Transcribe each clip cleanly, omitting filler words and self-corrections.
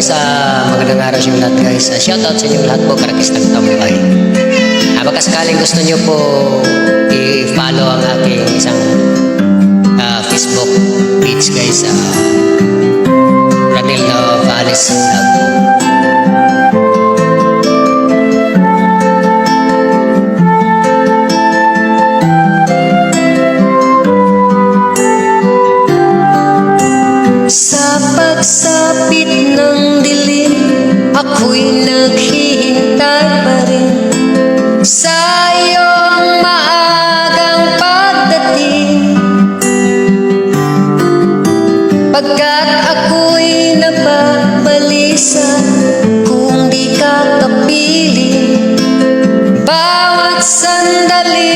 guys, magandang araw sa inyo lahat guys. Shoutout sa inyo lahat po, karakistang tambay. Baka sakaling gusto nyo po i-follow ang aking isang Facebook page guys, Ranil Navales Vlog. Sa pagsapit ng dilim, ako'y naghihintay pa rin sa iyong maagang pagdating. Pagkat ako'y nababalisa kung di ka kapiling. Bawat sandali,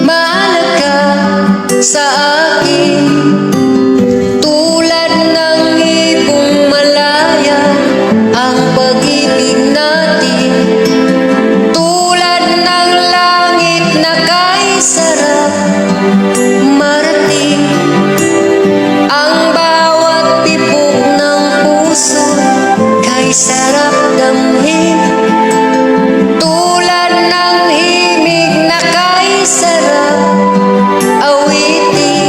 mahalaga sa akin. Sarap damhin, tulad ng himig na kay sarap awitin.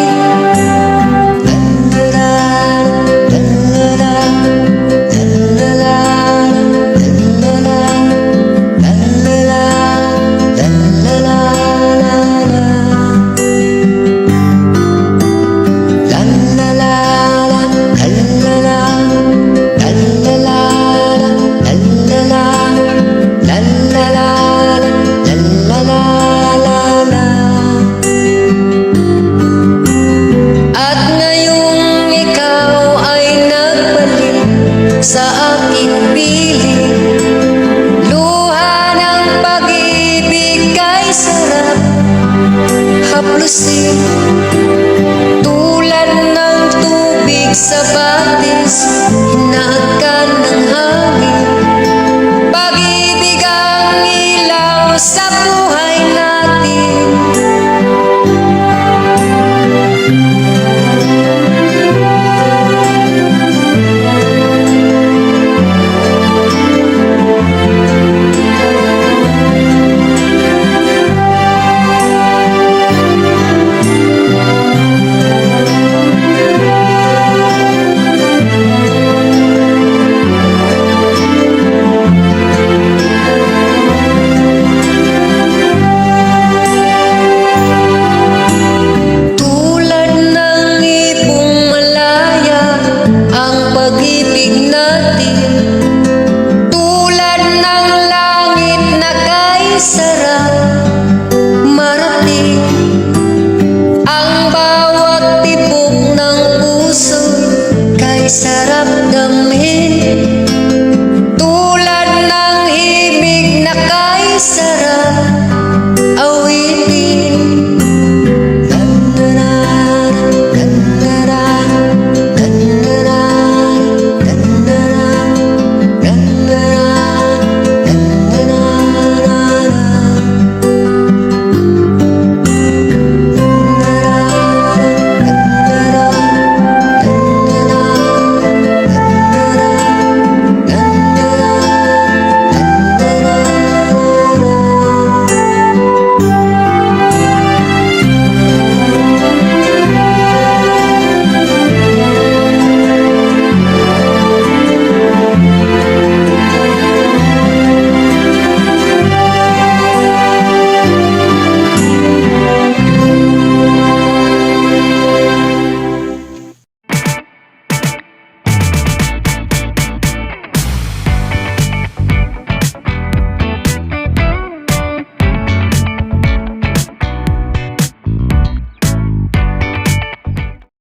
Sa aking piling, luha ng pag-ibig kay sarap haplusin, tulad ng tubig sa batis.